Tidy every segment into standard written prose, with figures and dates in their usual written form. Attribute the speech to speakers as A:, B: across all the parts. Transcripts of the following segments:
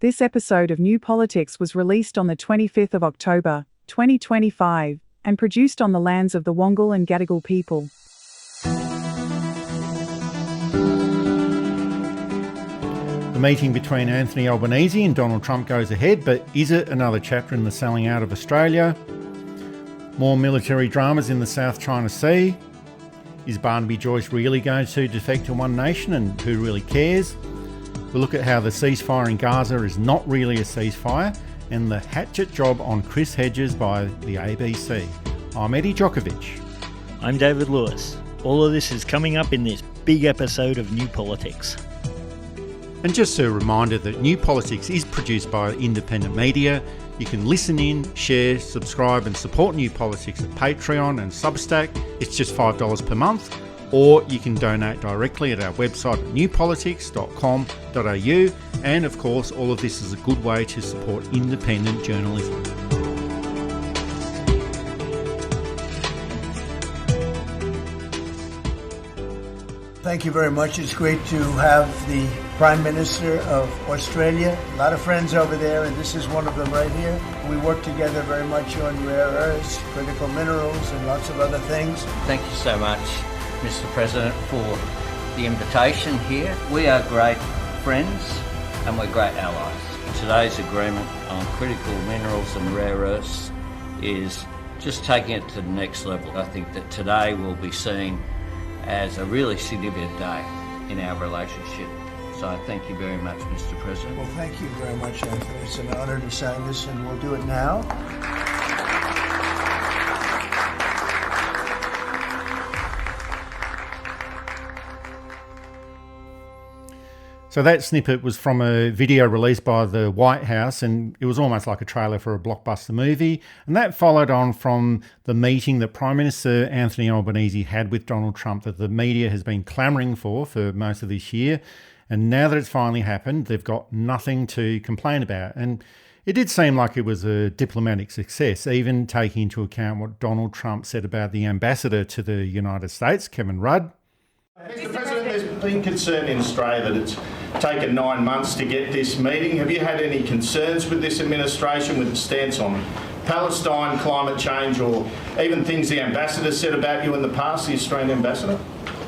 A: This episode of New Politics was released on the 25th of October, 2025, and produced on the lands of the Wangal and Gadigal people.
B: The meeting between Anthony Albanese and Donald Trump goes ahead, but is it another chapter in the selling out of Australia? More military dramas in the South China Sea? Is Barnaby Joyce really going to defect to one nation, and who really cares? We'll look at how the ceasefire in Gaza is not really a ceasefire, and the hatchet job on Chris Hedges by the ABC. I'm Eddie Djokovic.
C: I'm David Lewis. All of this is coming up in this big episode of New Politics.
B: And just a reminder that New Politics is produced by independent media. You can listen in, share, subscribe and support New Politics at Patreon and Substack. It's just $5 per month. Or you can donate directly at our website at newpolitics.com.au. And of course, all of this is a good way to support independent journalism.
D: Thank you very much. It's great to have the Prime Minister of Australia. A lot of friends over there, and this is one of them right here. We work together very much on rare earths, critical minerals, and lots of other things.
E: Thank you so much, Mr. President, for the invitation here. We are great friends and we're great allies. Today's agreement on critical minerals and rare earths is just taking it to the next level. I think that today will be seen as a really significant day in our relationship. So I thank you very much, Mr. President.
D: Well, thank you very much, Anthony. It's an honor to sign this, and we'll do it now.
B: So that snippet was from a video released by the White House, and it was almost like a trailer for a blockbuster movie. And that followed on from the meeting that Prime Minister Anthony Albanese had with Donald Trump that the media has been clamouring for most of this year. And now that it's finally happened, they've got nothing to complain about. And it did seem like it was a diplomatic success, even taking into account what Donald Trump said about the ambassador to the United States, Kevin Rudd.
F: Mr. President, there's been concern in Australia that it's taken 9 months to get this meeting. Have you had any concerns with this administration, with the stance on Palestine, climate change, or even things the ambassador said about you in the past, the Australian ambassador?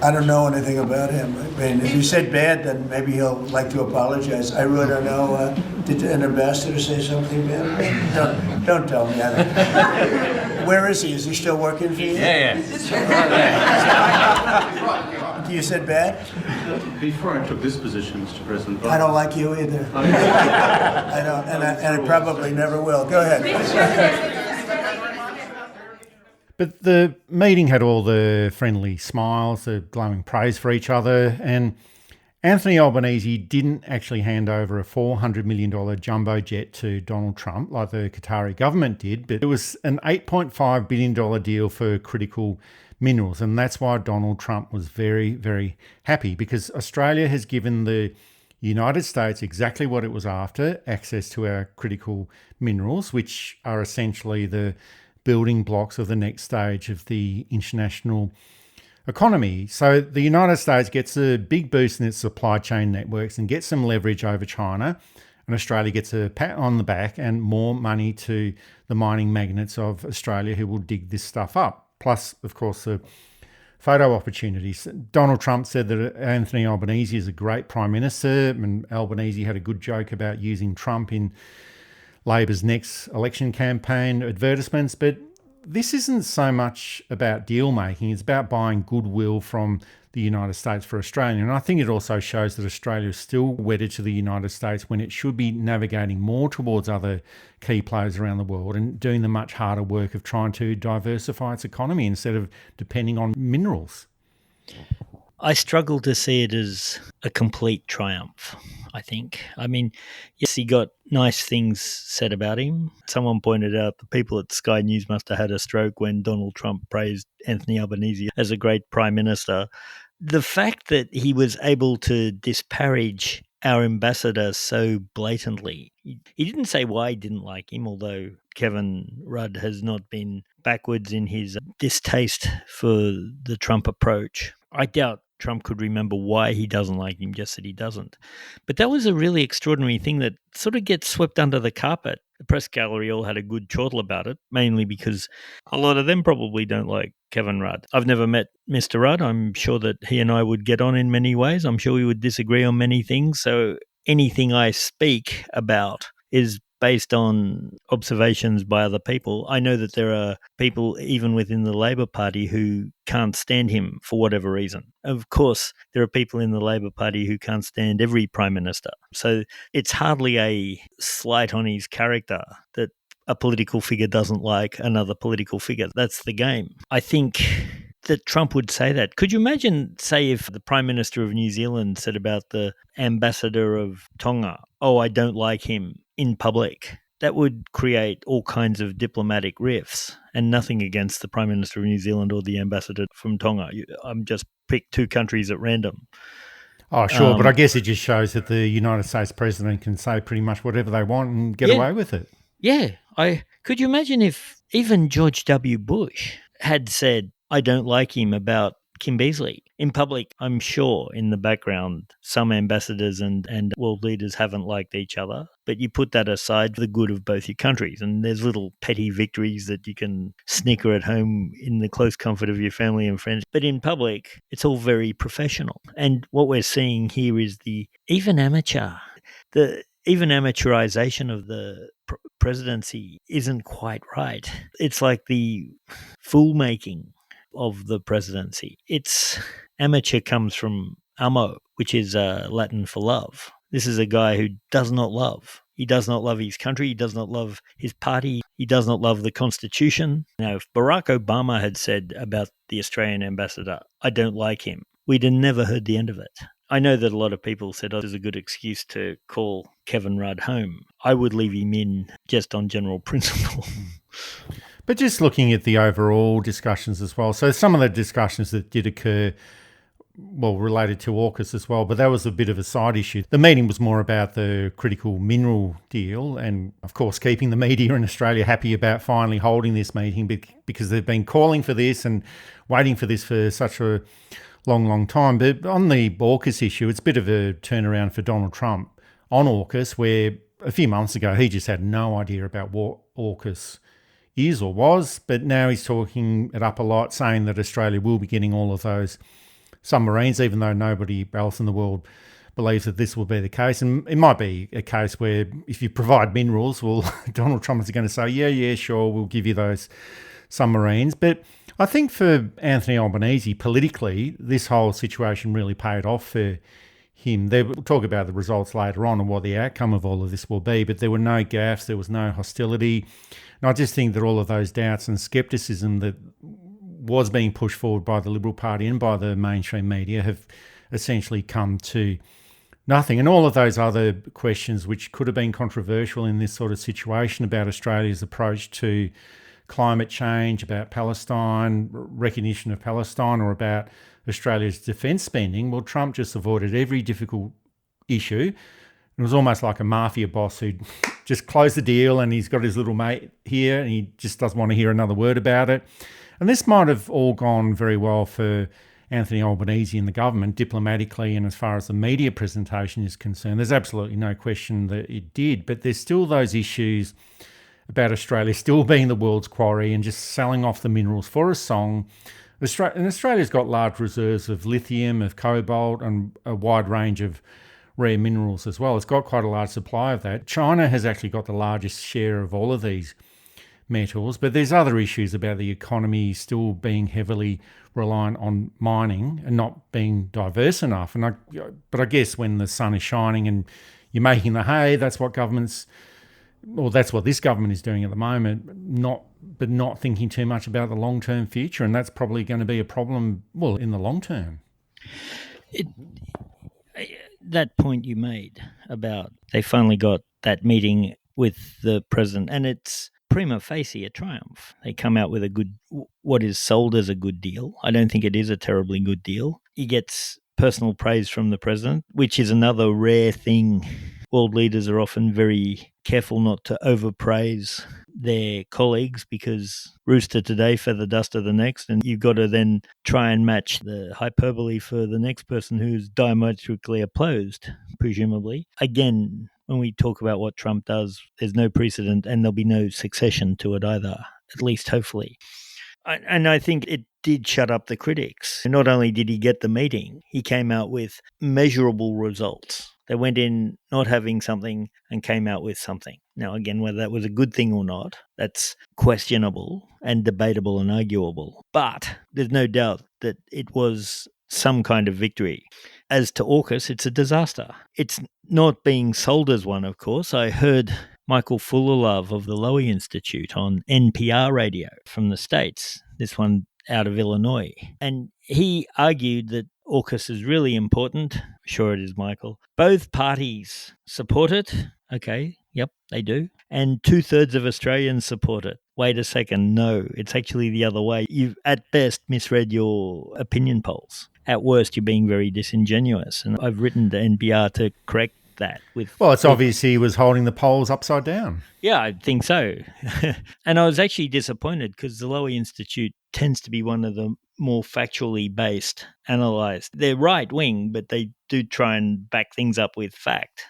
D: I don't know anything about him. I mean, if he said bad, then maybe he'll like to apologize. I really don't know. Did an ambassador say something bad? Don't tell me. Where is he? Is he still working for you?
E: Yeah.
D: You said bad?
G: Before I took this position, Mr. President,
D: I don't like you either. I don't, and I probably never will. Go ahead.
B: But the meeting had all the friendly smiles, the glowing praise for each other, and Anthony Albanese didn't actually hand over a $400 million jumbo jet to Donald Trump like the Qatari government did, but it was an $8.5 billion deal for critical minerals, and that's why Donald Trump was very, very happy, because Australia has given the United States exactly what it was after, access to our critical minerals, which are essentially the building blocks of the next stage of the international economy. So the United States gets a big boost in its supply chain networks and gets some leverage over China, and Australia gets a pat on the back and more money to the mining magnates of Australia who will dig this stuff up. Plus, of course, the photo opportunities. Donald Trump said that Anthony Albanese is a great Prime Minister, and Albanese had a good joke about using Trump in Labor's next election campaign advertisements, but this isn't so much about deal making, it's about buying goodwill from the United States for Australia. And I think it also shows that Australia is still wedded to the United States when it should be navigating more towards other key players around the world and doing the much harder work of trying to diversify its economy instead of depending on minerals.
C: I struggle to see it as a complete triumph, I think. I mean, yes, he got nice things said about him. Someone pointed out the people at Sky News must have had a stroke when Donald Trump praised Anthony Albanese as a great Prime Minister. The fact that he was able to disparage our ambassador so blatantly, he didn't say why he didn't like him, although Kevin Rudd has not been backwards in his distaste for the Trump approach. I doubt Trump could remember why he doesn't like him, just that he doesn't. But that was a really extraordinary thing that sort of gets swept under the carpet. The press gallery all had a good chortle about it, mainly because a lot of them probably don't like Kevin Rudd. I've never met Mr. Rudd. I'm sure that he and I would get on in many ways. I'm sure we would disagree on many things. So anything I speak about is based on observations by other people. I know that there are people even within the Labor Party who can't stand him for whatever reason. Of course, there are people in the Labor Party who can't stand every Prime Minister. So it's hardly a slight on his character that a political figure doesn't like another political figure. That's the game. I think that Trump would say that. Could you imagine, say, if the Prime Minister of New Zealand said about the Ambassador of Tonga, "Oh, I don't like him," in public? That would create all kinds of diplomatic rifts, and nothing against the Prime Minister of New Zealand or the Ambassador from Tonga. I'm just picked two countries at random.
B: Oh, sure, but I guess it just shows that the United States president can say pretty much whatever they want and get away with it.
C: Yeah. Could you imagine if even George W. Bush had said, "I don't like him," about Kim Beazley in public? I'm sure in the background some ambassadors and world leaders haven't liked each other, but you put that aside for the good of both your countries, and there's little petty victories that you can snicker at home in the close comfort of your family and friends. But in public, it's all very professional. And what we're seeing here is the even amateurization of the presidency isn't quite right. It's like the fool making of the presidency. It's amateur comes from amo, which is Latin for love. This is a guy who does not love. He does not love his country. He does not love his party. He does not love the Constitution. Now, if Barack Obama had said about the Australian ambassador, "I don't like him," we'd have never heard the end of it. I know that a lot of people said, "Oh, this is a good excuse to call Kevin Rudd home." I would leave him in just on general principle.
B: But just looking at the overall discussions as well. So some of the discussions that did occur, well, related to AUKUS as well, but that was a bit of a side issue. The meeting was more about the critical mineral deal and, of course, keeping the media in Australia happy about finally holding this meeting because they've been calling for this and waiting for this for such a long time. But on the AUKUS issue, it's a bit of a turnaround for Donald Trump on AUKUS, where a few months ago he just had no idea about what AUKUS is or was, but now he's talking it up a lot, saying that Australia will be getting all of those submarines, even though nobody else in the world believes that this will be the case. And it might be a case where if you provide minerals, well, Donald Trump is going to say, yeah, sure, we'll give you those submarines. But I think for Anthony Albanese, politically, this whole situation really paid off for him. We'll talk about the results later on and what the outcome of all of this will be, but there were no gaffes, there was no hostility. And I just think that all of those doubts and scepticism that was being pushed forward by the Liberal Party and by the mainstream media have essentially come to nothing. And all of those other questions which could have been controversial in this sort of situation about Australia's approach to climate change, about Palestine, recognition of Palestine, or about Australia's defence spending, well, Trump just avoided every difficult issue. It was almost like a mafia boss who just closed the deal and he's got his little mate here and he just doesn't want to hear another word about it. And this might have all gone very well for Anthony Albanese and the government diplomatically, and as far as the media presentation is concerned, there's absolutely no question that it did. But there's still those issues about Australia still being the world's quarry and just selling off the minerals for a song. And Australia's got large reserves of lithium, of cobalt, and a wide range of rare minerals as well. It's got quite a large supply of that. China has actually got the largest share of all of these metals, but there's other issues about the economy still being heavily reliant on mining and not being diverse enough. But I guess when the sun is shining and you're making the hay, that's what that's what this government is doing at the moment, not thinking too much about the long-term future, and that's probably going to be a problem, well, in the long term.
C: That point you made about they finally got that meeting with the president, and it's prima facie a triumph. They come out with what is sold as a good deal. I don't think it is a terribly good deal. He gets personal praise from the president, which is another rare thing. World leaders are often very careful not to overpraise their colleagues, because rooster today, feather duster the next, and you've got to then try and match the hyperbole for the next person who's diametrically opposed, presumably. Again, when we talk about what Trump does, there's no precedent and there'll be no succession to it either, at least hopefully. And I think it did shut up the critics. Not only did he get the meeting, he came out with measurable results. They went in not having something and came out with something. Now, again, whether that was a good thing or not, that's questionable and debatable and arguable. But there's no doubt that it was some kind of victory. As to AUKUS, it's a disaster. It's not being sold as one, of course. I heard Michael Fullerlove of the Lowy Institute on NPR radio from the States, this one out of Illinois. And he argued that AUKUS is really important. Sure it is, Michael. Both parties support it. Okay, yep, they do. And 2/3 of Australians support it. Wait a second, no, it's actually the other way. You've at best misread your opinion polls. At worst, you're being very disingenuous. And I've written to NPR to correct that.
B: Well, it's obvious he was holding the polls upside down.
C: Yeah, I think so. And I was actually disappointed because the Lowy Institute tends to be one of the more factually based, analysed. They're right wing, but they do try and back things up with fact,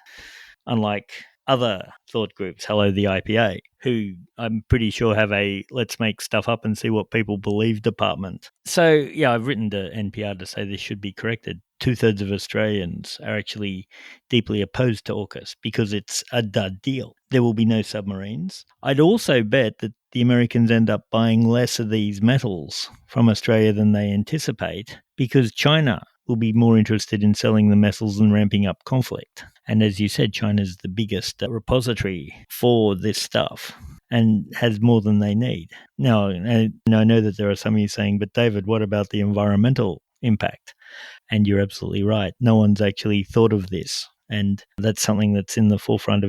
C: unlike other thought groups, hello the IPA, who I'm pretty sure have a let's make stuff up and see what people believe department. So, yeah, I've written to NPR to say this should be corrected. 2/3 of Australians are actually deeply opposed to AUKUS because it's a dud deal. There will be no submarines. I'd also bet that the Americans end up buying less of these metals from Australia than they anticipate because China will be more interested in selling the metals and ramping up conflict. And as you said, China's the biggest repository for this stuff and has more than they need. Now, I know that there are some of you saying, but David, what about the environmental impact? And you're absolutely right. No one's actually thought of this. And that's something that's in the forefront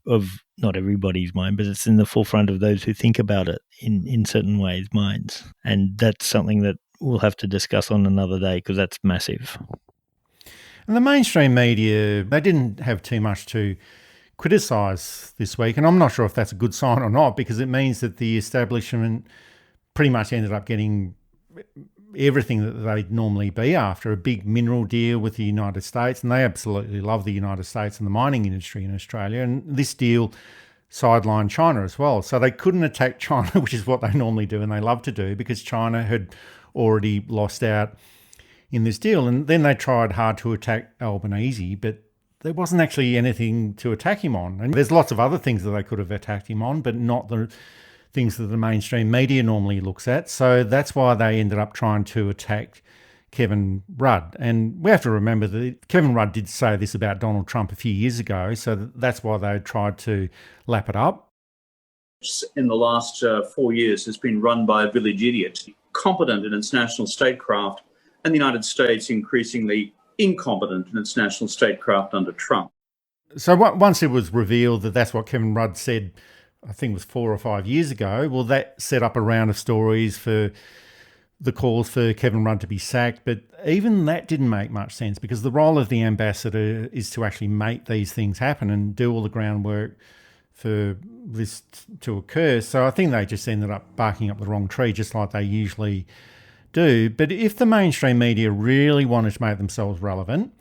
C: of not everybody's mind, but it's in the forefront of those who think about it in certain ways, minds. And that's something that we'll have to discuss on another day because that's massive.
B: And the mainstream media, they didn't have too much to criticise this week. And I'm not sure if that's a good sign or not, because it means that the establishment pretty much ended up getting everything that they'd normally be after, a big mineral deal with the United States. And they absolutely love the United States and the mining industry in Australia. And this deal sidelined China as well. So they couldn't attack China, which is what they normally do and they love to do, because China had already lost out in this deal. And then they tried hard to attack Albanese, but there wasn't actually anything to attack him on. And there's lots of other things that they could have attacked him on, but not the things that the mainstream media normally looks at. So that's why they ended up trying to attack Kevin Rudd. And we have to remember that Kevin Rudd did say this about Donald Trump a few years ago, so that's why they tried to lap it up.
G: In the last 4 years has been run by a village idiot, competent in its national statecraft, and the United States increasingly incompetent in its national statecraft under Trump.
B: So once it was revealed that that's what Kevin Rudd said, I think it was 4 or 5 years ago, well, that set up a round of stories for the calls for Kevin Rudd to be sacked. But even that didn't make much sense, because the role of the ambassador is to actually make these things happen and do all the groundwork for this to occur. So I think they just ended up barking up the wrong tree, just like they usually do. But if the mainstream media really wanted to make themselves relevant,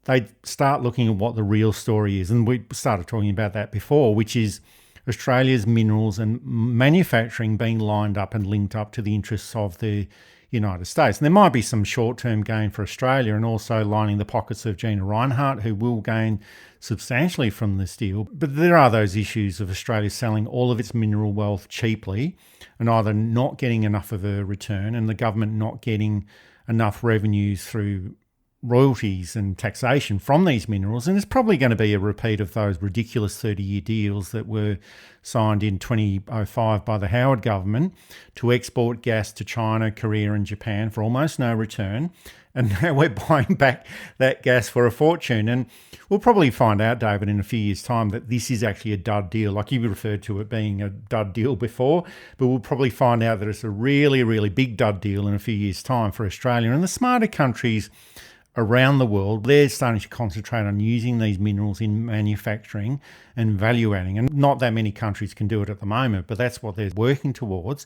B: they'd start looking at what the real story is. And we started talking about that before, which is Australia's minerals and manufacturing being lined up and linked up to the interests of the United States. And there might be some short-term gain for Australia, and also lining the pockets of Gina Rinehart, who will gain substantially from this deal. But there are those issues of Australia selling all of its mineral wealth cheaply and either not getting enough of a return and the government not getting enough revenues through royalties and taxation from these minerals. And it's probably going to be a repeat of those ridiculous 30-year deals that were signed in 2005 by the Howard government to export gas to China, Korea and Japan for almost no return. And now we're buying back that gas for a fortune. And we'll probably find out, David, in a few years' time that this is actually a dud deal. Like you referred to it being a dud deal before, but we'll probably find out that it's a really, really big dud deal in a few years' time for Australia. And the smarter countries around the world, they're starting to concentrate on using these minerals in manufacturing and value adding. And not that many countries can do it at the moment, but that's what they're working towards,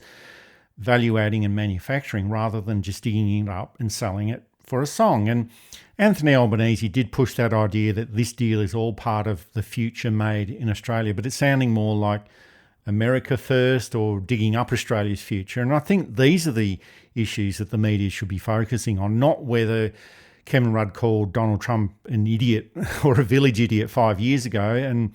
B: value adding and manufacturing rather than just digging it up and selling it for a song. And Anthony Albanese did push that idea that this deal is all part of the future made in Australia, but it's sounding more like America first or digging up Australia's future. And I think these are the issues that the media should be focusing on, not whether Kevin Rudd called Donald Trump an idiot or a village idiot 5 years ago, and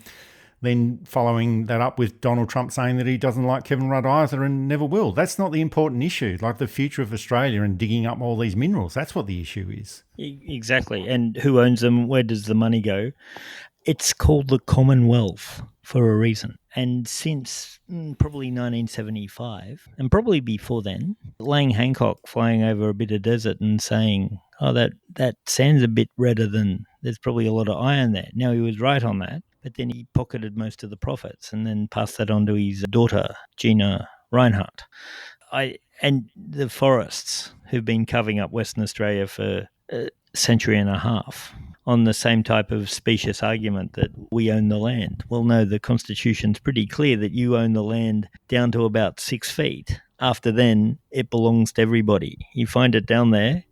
B: then following that up with Donald Trump saying that he doesn't like Kevin Rudd either and never will. That's not the important issue, like the future of Australia and digging up all these minerals. That's what the issue is.
C: Exactly. And who owns them? Where does the money go? It's called the Commonwealth for a reason. And since probably 1975, and probably before then, Lang Hancock flying over a bit of desert and saying, oh, that sand's a bit redder than, there's probably a lot of iron there. Now, he was right on that, but then he pocketed most of the profits and then passed that on to his daughter, Gina Reinhardt. And the forests who've been covering up Western Australia for a century and a half on the same type of specious argument that we own the land. Well, no, the Constitution's pretty clear that you own the land down to about 6 feet. After then, it belongs to everybody. You find it down there,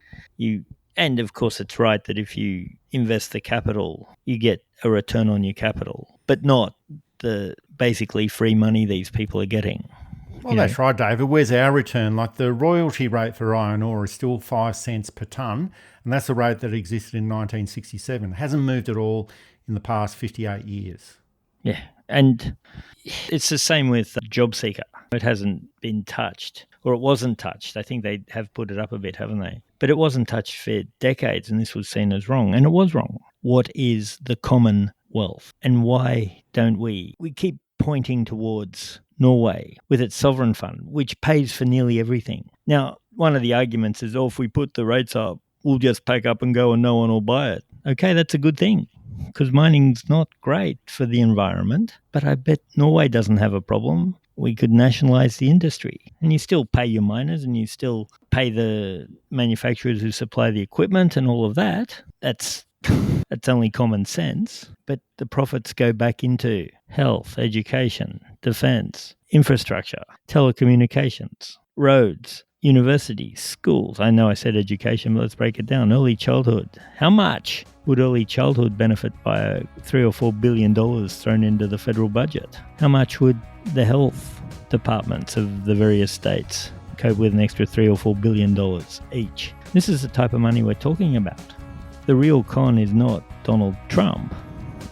C: and of course it's right that if you invest the capital, you get a return on your capital, but not the basically free money these people are getting.
B: Well, that's right, David. Where's our return? Like the royalty rate for iron ore is still 5 cents per tonne, and that's the rate that existed in 1967. It hasn't moved at all in the past 58 years.
C: Yeah, and it's the same with Job Seeker. It hasn't been touched, or it wasn't touched. I think they have put it up a bit, haven't they? But it wasn't touched for decades, and this was seen as wrong, and it was wrong. What is the Commonwealth, and why don't we keep pointing towards Norway with its sovereign fund, which pays for nearly everything. Now, one of the arguments is, if we put the rates up, we'll just pack up and go and no one will buy it. Okay, that's a good thing, because mining's not great for the environment, but I bet Norway doesn't have a problem. We could nationalise the industry, and you still pay your miners and you still pay the manufacturers who supply the equipment and all of that. That's only common sense, but the profits go back into health, education, defence, infrastructure, telecommunications, roads, universities, schools. I know I said education, but let's break it down. Early childhood. How much would early childhood benefit by $3 or $4 billion thrown into the federal budget? How much would the health departments of the various states cope with an extra $3 or $4 billion each? This is the type of money we're talking about. The real con is not Donald Trump.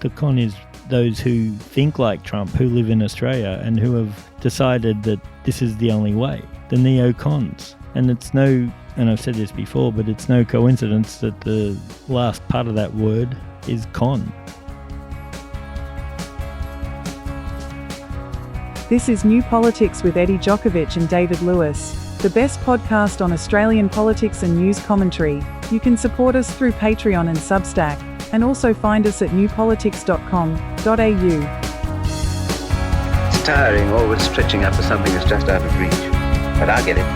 C: The con is those who think like Trump, who live in Australia and who have decided that this is the only way. The neocons. And it's no, and I've said this before, but it's no coincidence that the last part of that word is con.
A: This is New Politics with Eddie Djokovic and David Lewis, the best podcast on Australian politics and news commentary. You can support us through Patreon and Substack, and also find us at newpolitics.com.au.
H: It's tiring, always stretching out for something that's just out of reach. But I'll get it.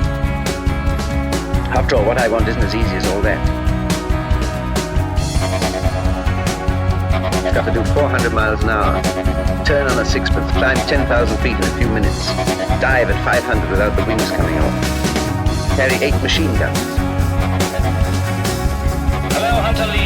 H: After all, what I want isn't as easy as all that. I've got to do 400 miles an hour, turn on a sixpence, climb 10,000 feet in a few minutes, dive at 500 without the wings coming off, carry 8 machine guns.
I: Hello, Hunter Leader.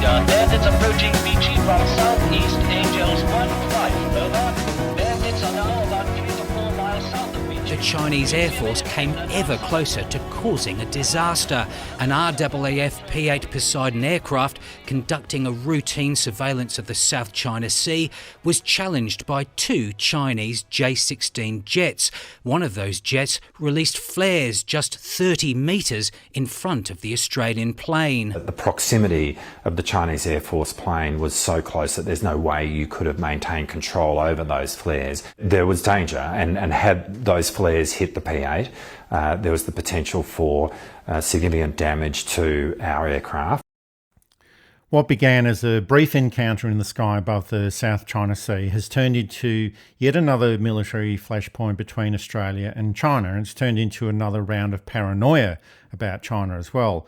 I: Bandits approaching Beachy from southeast, Angels 1-5. Over. Bandits are now about 3 to 4 miles south of Beachy.
J: The Chinese Air Force came ever closer to causing a disaster. An RAAF P-8 Poseidon aircraft conducting a routine surveillance of the South China Sea was challenged by 2 Chinese J-16 jets. One of those jets released flares just 30 metres in front of the Australian plane.
K: The proximity of the Chinese Air Force plane was so close that there's no way you could have maintained control over those flares. There was danger, and had those flares hit the P-8, there was the potential for significant damage to our aircraft.
B: What began as a brief encounter in the sky above the South China Sea has turned into yet another military flashpoint between Australia and China, and it's turned into another round of paranoia about China as well.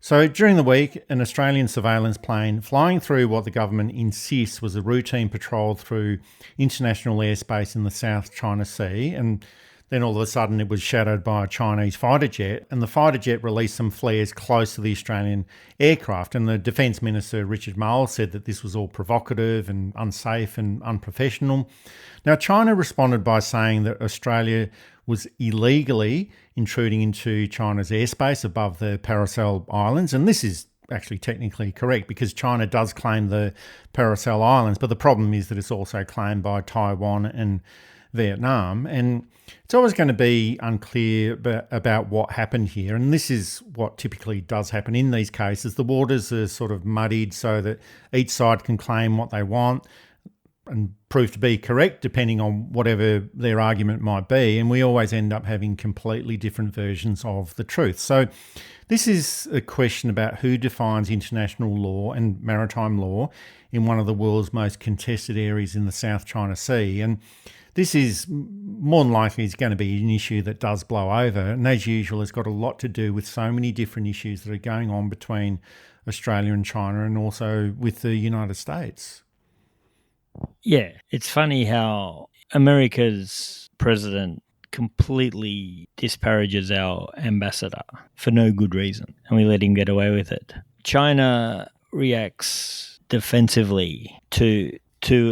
B: So during the week, an Australian surveillance plane flying through what the government insists was a routine patrol through international airspace in the South China Sea, and then all of a sudden it was shadowed by a Chinese fighter jet, and the fighter jet released some flares close to the Australian aircraft, and the Defence Minister Richard Marles said that this was all provocative and unsafe and unprofessional. Now, China responded by saying that Australia was illegally intruding into China's airspace above the Paracel Islands. And this is actually technically correct because China does claim the Paracel Islands, but the problem is that it's also claimed by Taiwan and Vietnam. And it's always going to be unclear about what happened here. And this is what typically does happen in these cases. The waters are sort of muddied so that each side can claim what they want and prove to be correct depending on whatever their argument might be, and we always end up having completely different versions of the truth. So this is a question about who defines international law and maritime law in one of the world's most contested areas in the South China Sea, and this is more than likely is going to be an issue that does blow over, and as usual it's got a lot to do with so many different issues that are going on between Australia and China and also with the United States.
C: Yeah, it's funny how America's president completely disparages our ambassador for no good reason, and we let him get away with it. China reacts defensively to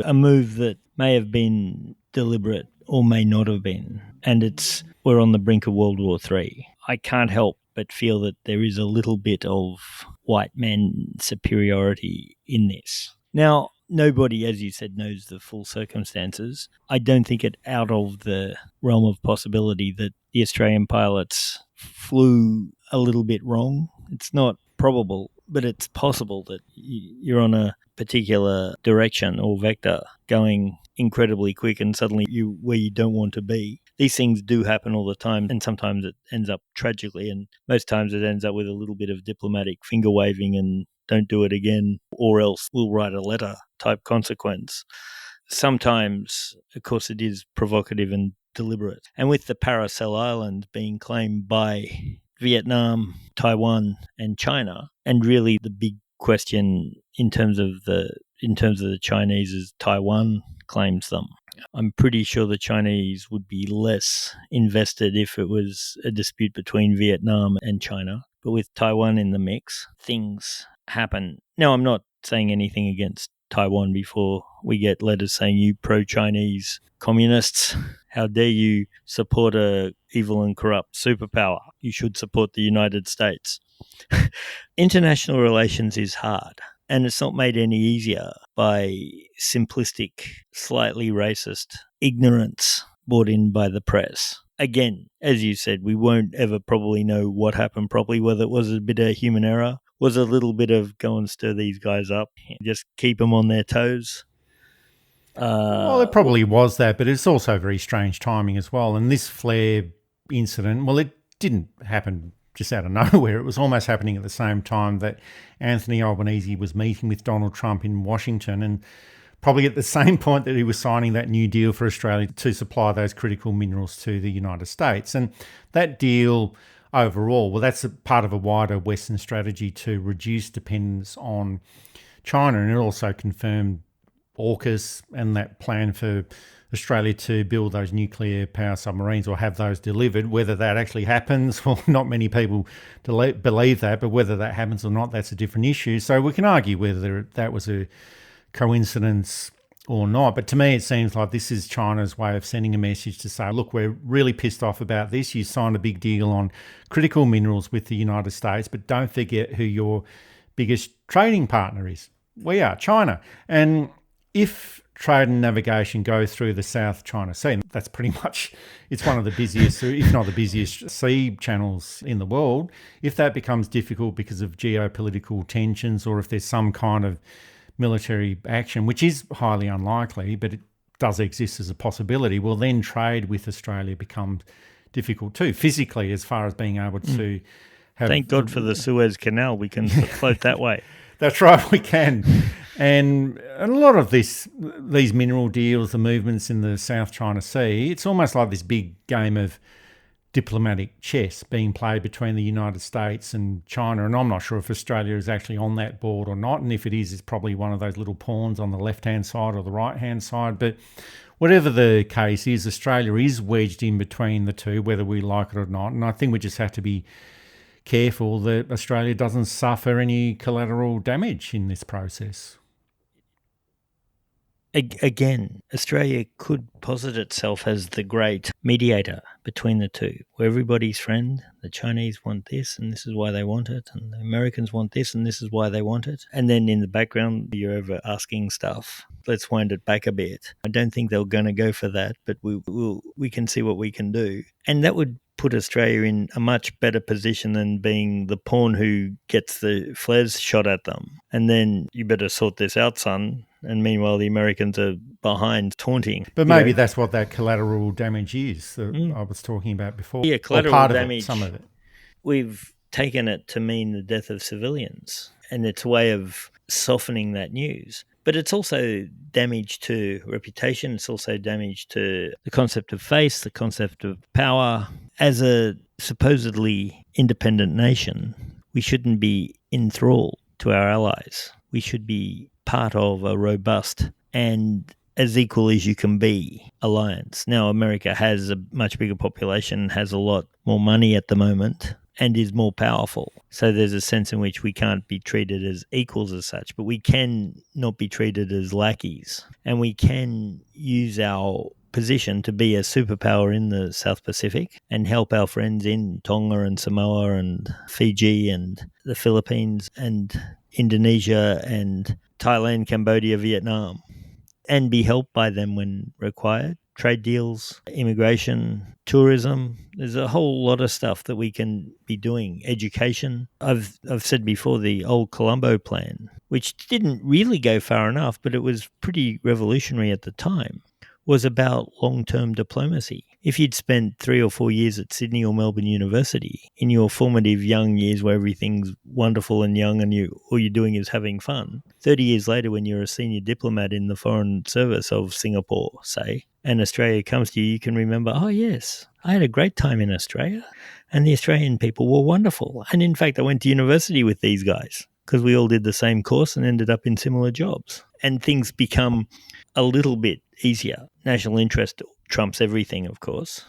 C: a move that may have been deliberate or may not have been, and we're on the brink of World War III. I can't help but feel that there is a little bit of white man superiority in this. Now, nobody, as you said, knows the full circumstances. I don't think it out of the realm of possibility that the Australian pilots flew a little bit wrong. It's not probable, but it's possible that you're on a particular direction or vector going incredibly quick and suddenly you're where you don't want to be. These things do happen all the time, and sometimes it ends up tragically, and most times it ends up with a little bit of diplomatic finger waving and don't do it again, or else we'll write a letter type consequence. Sometimes, of course, it is provocative and deliberate. And with the Paracel Islands being claimed by Vietnam, Taiwan, and China, and really the big question in terms of the Chinese is Taiwan claims them. I'm pretty sure the Chinese would be less invested if it was a dispute between Vietnam and China. But with Taiwan in the mix, things happen. Now, I'm not saying anything against Taiwan before we get letters saying you pro-Chinese communists. How dare you support a evil and corrupt superpower? You should support the United States. International relations is hard, and it's not made any easier by simplistic, slightly racist ignorance brought in by the press. Again, as you said, we won't ever probably know what happened properly, whether it was a bit of human error, was a little bit of go and stir these guys up, just keep them on their toes.
B: Well, it probably was that, but it's also very strange timing as well. And this flare incident, well, it didn't happen just out of nowhere. It was almost happening at the same time that Anthony Albanese was meeting with Donald Trump in Washington, and probably at the same point that he was signing that new deal for Australia to supply those critical minerals to the United States. And that deal overall, well, that's a part of a wider Western strategy to reduce dependence on China, and it also confirmed AUKUS and that plan for Australia to build those nuclear power submarines or have those delivered. Whether that actually happens, well, not many people believe that, but whether that happens or not, that's a different issue. So we can argue whether that was a coincidence or not. But to me, it seems like this is China's way of sending a message to say, look, we're really pissed off about this. You signed a big deal on critical minerals with the United States, but don't forget who your biggest trading partner is. We are China. And if trade and navigation go through the South China Sea, that's pretty much, it's one of the busiest, if not the busiest sea channels in the world. If that becomes difficult because of geopolitical tensions, or if there's some kind of military action, which is highly unlikely, but it does exist as a possibility, well, then trade with Australia becomes difficult too, physically, as far as being able to have...
C: Thank God for the Suez Canal. We can float that way.
B: That's right, we can. And a lot of these mineral deals, the movements in the South China Sea, it's almost like this big game of diplomatic chess being played between the United States and China. And I'm not sure if Australia is actually on that board or not. And if it is, it's probably one of those little pawns on the left-hand side or the right-hand side. But whatever the case is, Australia is wedged in between the two, whether we like it or not. And I think we just have to be careful that Australia doesn't suffer any collateral damage in this process.
C: Again, Australia could posit itself as the great mediator between the two, where everybody's friend. The Chinese want this, and this is why they want it, and the Americans want this, and this is why they want it. And then in the background, you're over asking stuff. Let's wind it back a bit. I don't think they're going to go for that, but we can see what we can do. And that would put Australia in a much better position than being the pawn who gets the flares shot at them. And then you better sort this out, son. And meanwhile, the Americans are behind taunting.
B: But maybe that's what that collateral damage is that I was talking about before.
C: Yeah, collateral
B: part
C: damage.
B: Some of it.
C: We've taken it to mean the death of civilians, and it's a way of softening that news. But it's also damage to reputation. It's also damage to the concept of face, the concept of power. As a supposedly independent nation, we shouldn't be enthralled to our allies. We should be part of a robust and as equal as you can be alliance. Now, America has a much bigger population, has a lot more money at the moment, and is more powerful. So there's a sense in which we can't be treated as equals as such, but we can not be treated as lackeys. And we can use our position to be a superpower in the South Pacific and help our friends in Tonga and Samoa and Fiji and the Philippines and Indonesia and Thailand, Cambodia, Vietnam, and be helped by them when required. Trade deals, immigration, tourism. There's a whole lot of stuff that we can be doing. Education. I've said before the old Colombo plan, which didn't really go far enough, but it was pretty revolutionary at the time, was about long-term diplomacy. If you'd spent 3 or 4 years at Sydney or Melbourne University in your formative young years where everything's wonderful and young and all you're doing is having fun, 30 years later when you're a senior diplomat in the Foreign Service of Singapore, say, and Australia comes to you, you can remember, oh yes, I had a great time in Australia and the Australian people were wonderful. And in fact, I went to university with these guys because we all did the same course and ended up in similar jobs. And things become a little bit easier. National interest trumps everything, of course.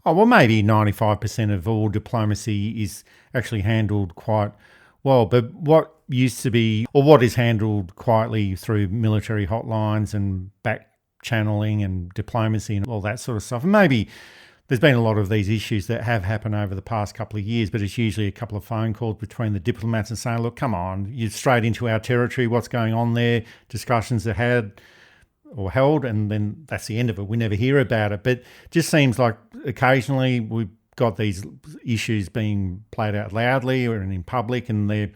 B: Oh, well, maybe 95% of all diplomacy is actually handled quite well. But what used to be, or what is handled quietly through military hotlines and back channeling and diplomacy and all that sort of stuff. And maybe there's been a lot of these issues that have happened over the past couple of years, but it's usually a couple of phone calls between the diplomats and saying, look, come on, you're straight into our territory. What's going on there? Discussions are had or held, and then that's the end of it. We never hear about it. But it just seems like occasionally we've got these issues being played out loudly or in public, and they're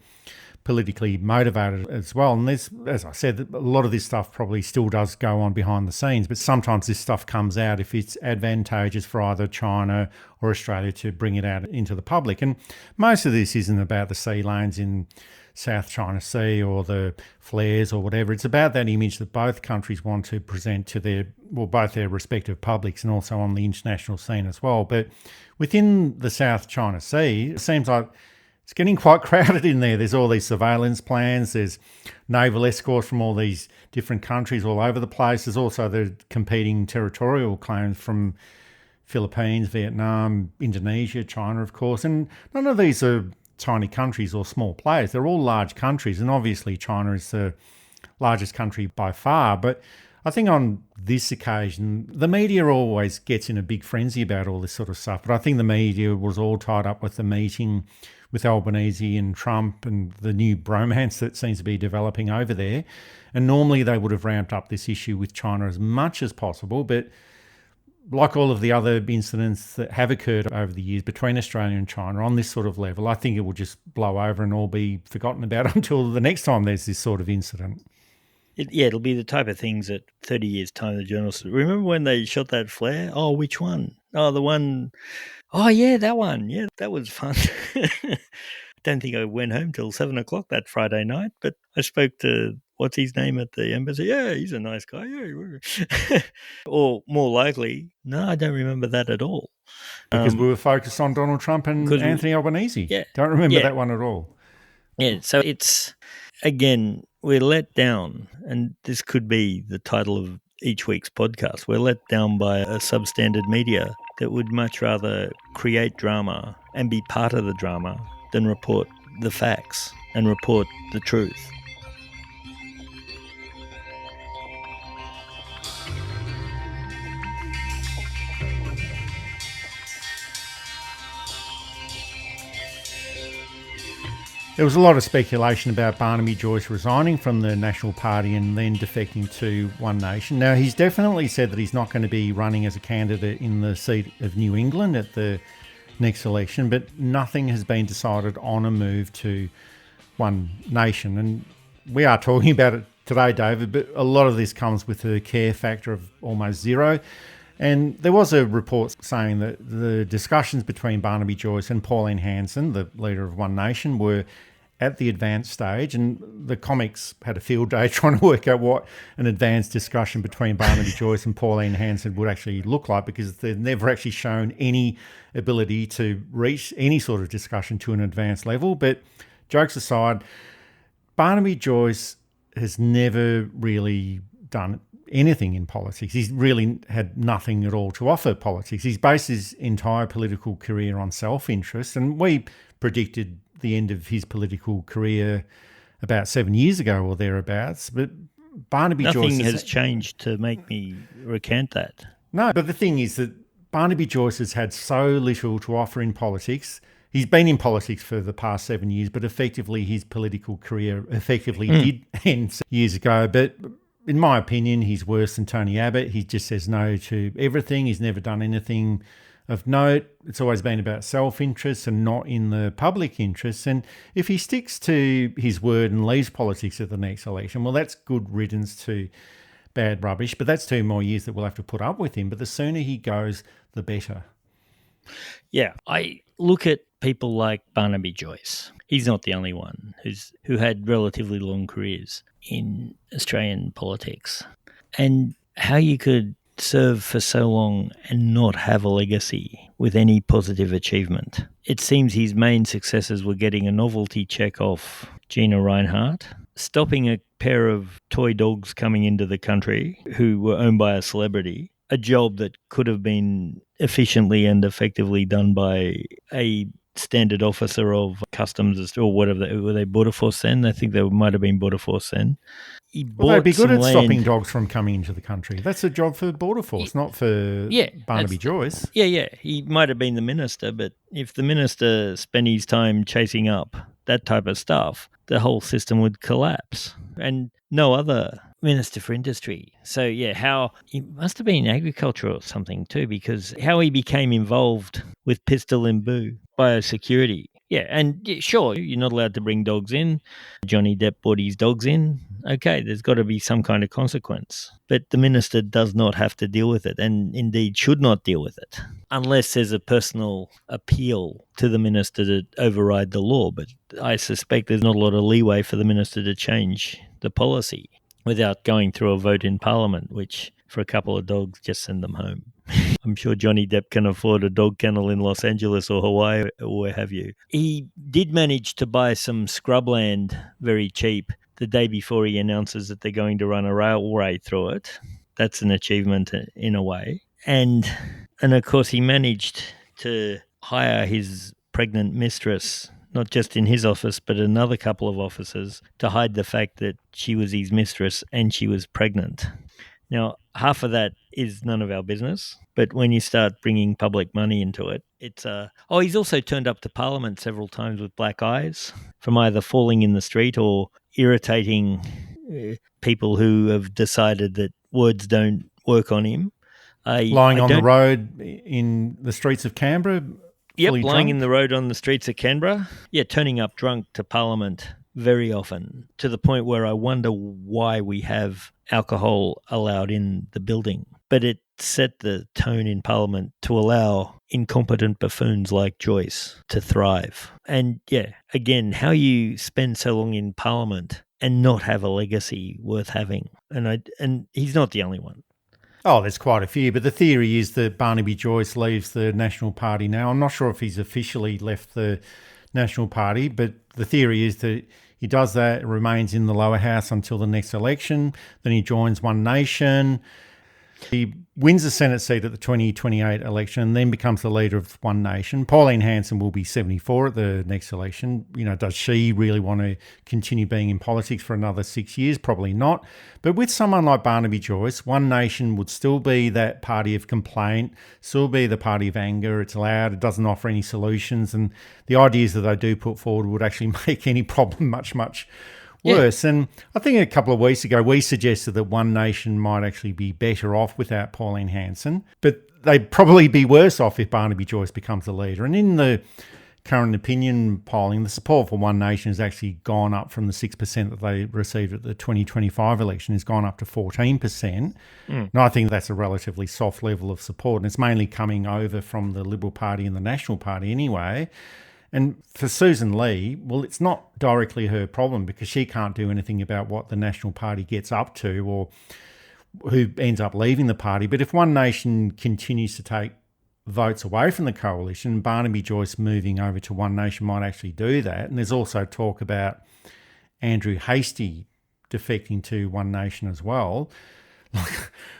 B: politically motivated as well. And there's, as I said, a lot of this stuff probably still does go on behind the scenes, but sometimes this stuff comes out if it's advantageous for either China or Australia to bring it out into the public. And most of this isn't about the sea lanes in South China Sea or the flares or whatever. It's about that image that both countries want to present to both their respective publics and also on the international scene as well. But within the South China Sea, it seems like it's getting quite crowded in there. There's all these surveillance plans. There's naval escorts from all these different countries all over the place. There's also the competing territorial claims from Philippines, Vietnam, Indonesia, China, of course. And none of these are tiny countries or small players. They're all large countries. And obviously China is the largest country by far. But I think on this occasion, the media always gets in a big frenzy about all this sort of stuff. But I think the media was all tied up with the meeting with Albanese and Trump and the new bromance that seems to be developing over there. And normally they would have ramped up this issue with China as much as possible. But like all of the other incidents that have occurred over the years between Australia and China on this sort of level, I think it will just blow over and all be forgotten about until the next time there's this sort of incident.
C: It'll be the type of things that 30 years' time the journalists remember when they shot that flare? Oh, which one? Oh, the one. Oh, yeah, that one. Yeah, that was fun. Don't think I went home till 7 o'clock that Friday night, but I spoke to what's his name at the embassy. Yeah, he's a nice guy. Yeah. Or more likely, no, I don't remember that at all.
B: Because we were focused on Donald Trump and Anthony Albanese.
C: Yeah.
B: Don't remember that one at all.
C: Yeah, so it's, again, we're let down, and this could be the title of each week's podcast. We're let down by a substandard media that would much rather create drama and be part of the drama than report the facts and report the truth.
B: There was a lot of speculation about Barnaby Joyce resigning from the National Party and then defecting to One Nation. Now, he's definitely said that he's not going to be running as a candidate in the seat of New England at the next election, but nothing has been decided on a move to One Nation. And we are talking about it today, David, but a lot of this comes with a care factor of almost zero. And there was a report saying that the discussions between Barnaby Joyce and Pauline Hanson, the leader of One Nation, were at the advanced stage, and the comics had a field day trying to work out what an advanced discussion between Barnaby Joyce and Pauline Hanson would actually look like, because they've never actually shown any ability to reach any sort of discussion to an advanced level. But jokes aside, Barnaby Joyce has never really done anything in politics. He's really had nothing at all to offer politics. He's based his entire political career on self-interest, and we predicted the end of his political career about 7 years ago or thereabouts. But Barnaby Joyce...
C: Nothing has changed to make me recant that.
B: No, but the thing is that Barnaby Joyce has had so little to offer in politics. He's been in politics for the past 7 years, but effectively his political career did end years ago. But in my opinion, he's worse than Tony Abbott. He just says no to everything. He's never done anything of note. It's always been about self-interest and not in the public interest. And if he sticks to his word and leaves politics at the next election, well, that's good riddance to bad rubbish. But that's 2 more years that we'll have to put up with him. But the sooner he goes, the better.
C: Yeah, I look at people like Barnaby Joyce. He's not the only one who had relatively long careers in Australian politics. And how you could serve for so long and not have a legacy with any positive achievement. It seems his main successes were getting a novelty check off Gina Rinehart, stopping a pair of toy dogs coming into the country who were owned by a celebrity, a job that could have been efficiently and effectively done by a standard officer of customs or whatever. Were they Border Force then? I think they might have been Border Force then.
B: They'd be good at stopping dogs from coming into the country. That's a job for Border Force, not for Barnaby Joyce.
C: Yeah. He might have been the minister, but if the minister spent his time chasing up that type of stuff, the whole system would collapse. And no other Minister for Industry. So, how he must have been agriculture or something too, because how he became involved with pistol and boo, biosecurity. Yeah, and sure, you're not allowed to bring dogs in. Johnny Depp brought his dogs in. Okay, there's got to be some kind of consequence. But the minister does not have to deal with it, and indeed should not deal with it, unless there's a personal appeal to the minister to override the law. But I suspect there's not a lot of leeway for the minister to change the policy without going through a vote in Parliament, which for a couple of dogs, just send them home. I'm sure Johnny Depp can afford a dog kennel in Los Angeles or Hawaii or where have you. He did manage to buy some scrubland very cheap the day before he announces that they're going to run a railway through it. That's an achievement in a way. And of course, he managed to hire his pregnant mistress, not just in his office, but another couple of offices, to hide the fact that she was his mistress and she was pregnant. Now, half of that is none of our business, but when you start bringing public money into it, it's he's also turned up to Parliament several times with black eyes from either falling in the street or irritating people who have decided that words don't work on him.
B: Lying on the road in the streets of Canberra?
C: Yep, lying in the road on the streets of Canberra. Yeah, turning up drunk to Parliament very often, to the point where I wonder why we have alcohol allowed in the building. But it set the tone in Parliament to allow incompetent buffoons like Joyce to thrive. And again, how you spend so long in Parliament and not have a legacy worth having. And he's not the only one.
B: Oh, there's quite a few, but the theory is that Barnaby Joyce leaves the National Party now. I'm not sure if he's officially left the National Party, but the theory is that he does that, remains in the lower house until the next election, then he joins One Nation. He wins the Senate seat at the 2028 election and then becomes the leader of One Nation. Pauline Hanson will be 74 at the next election. You know, does she really want to continue being in politics for another 6 years? Probably not. But with someone like Barnaby Joyce, One Nation would still be that party of complaint, still be the party of anger. It's loud, it doesn't offer any solutions, and the ideas that they do put forward would actually make any problem much worse. And I think a couple of weeks ago we suggested that One Nation might actually be better off without Pauline Hanson, but they'd probably be worse off if Barnaby Joyce becomes the leader. And in the current opinion polling, the support for One Nation has actually gone up from the 6% that they received at the 2025 election, has gone up to 14%. And I think that's a relatively soft level of support, and it's mainly coming over from the Liberal Party and the National Party anyway. And for Susan Lee, well, it's not directly her problem because she can't do anything about what the National Party gets up to or who ends up leaving the party. But if One Nation continues to take votes away from the coalition, Barnaby Joyce moving over to One Nation might actually do that. And there's also talk about Andrew Hastie defecting to One Nation as well.